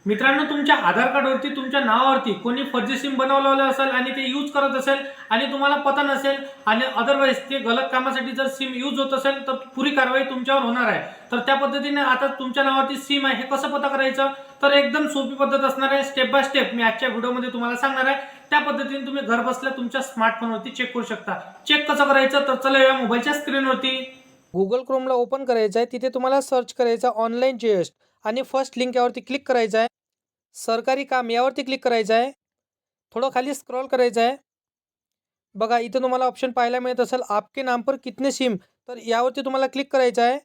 मित्रांनो, तुमच्या आधार कार्डवरती तुमच्या नावावरती कोणी फर्जी सिम बनवलेलं असेल आणि ते यूज करत असेल आणि तुम्हाला पता नसेल आणि अदरवाईज ते गलत कामासाठी जर सिम यूज होत असेल तर पुरी कारवाई तुमच्यावर होणार आहे। तर त्या पद्धतीने आता तुमच्या नावावरती सिम आहे हे कसं पता करायचं, तर एकदम सोपी पद्धत असणार आहे। स्टेप बाय स्टेप मी आजच्या व्हिडिओमध्ये तुम्हाला सांगणार आहे। त्या पद्धतीने तुम्ही घर बसल्या तुमच्या स्मार्टफोनवरती चेक करू शकता। चेक कसं करायचं, तर चला या मोबाईलच्या स्क्रीनवरती गुगल क्रोमला ओपन करायचं आहे। तिथे तुम्हाला सर्च करायचं ऑनलाईन जीएसटी आणि फर्स्ट लिंक यावरती क्लिक करायचं आहे। सरकारी काम यावरती क्लिक करायचं आहे। थोडं खाली स्क्रॉल करायचं आहे। बघा इथे तुम्हाला ऑप्शन पाहायला मिळत असेल आपके नाम पर कितने सिम, तर यावरती तुम्हाला क्लिक करायचं आहे।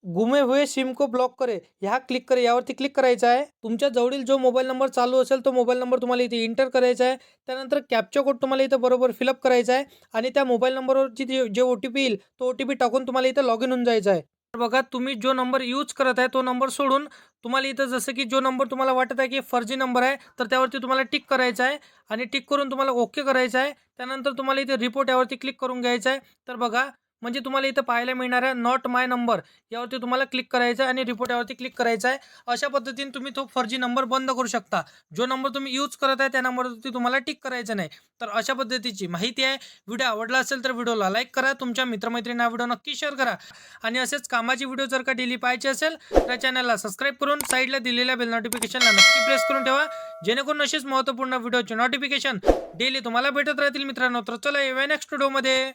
गुमे हुए सिम को ब्लॉक करे ह्या क्लिक करे यावरती क्लिक करायचं आहे। तुमच्या जवळील जो मोबाईल नंबर चालू असेल तो मोबाईल नंबर तुम्हाला इथे एंटर करायचा आहे। त्यानंतर कॅप्चा कोड तुम्हाला इथे बरोबर फिलअप करायचा आहे आणि त्या मोबाईल नंबरवरची जे OTP येईल तो OTP टाकून तुम्हाला इथे लॉग इन होऊन जायचं आहे। तर बघा तुम्ही जो नंबर यूज करत आहे तो नंबर सोडून तुम्हाला इथं जसं की जो नंबर तुम्हाला वाटत आहे की फर्जी नंबर आहे तर त्यावरती तुम्हाला टिक करायचं आहे आणि टिक करून तुम्हाला ओके करायचं आहे। त्यानंतर तुम्हाला इथे रिपोर्ट यावरती क्लिक करून घ्यायचं आहे। तर बघा म्हणजे तुम्हाला इथं पाहायला मिळणार आहे नॉट माय नंबर यावरती तुम्हाला क्लिक करायचं आहे आणि रिपोर्ट यावरती क्लिक करायचं आहे। अशा पद्धतीने तुम्ही तो फर्जी नंबर बंद करू शकता। जो नंबर तुम्ही यूज करत आहे त्या नंबरवरती तुम्हाला टिक करायचं नाही। तर अशा पद्धतीची माहिती आहे। व्हिडिओ आवडला असेल तर व्हिडिओला लाईक करा, तुमच्या मित्रमैत्रिणींना व्हिडिओ नक्की शेअर करा आणि असेच कामाची व्हिडिओ जर का डेली पाहायचे असेल तर चॅनलला सबस्क्राईब करून साईडला दिलेल्या बेल नोटिफिकेशनला नक्की प्रेस करून ठेवा, जेणेकरून असेच महत्त्वपूर्ण व्हिडिओचे नोटिफिकेशन डेली तुम्हाला भेटत राहतील मित्रांनो। तर चला येऊया नेक्स्ट व्हिडिओमध्ये।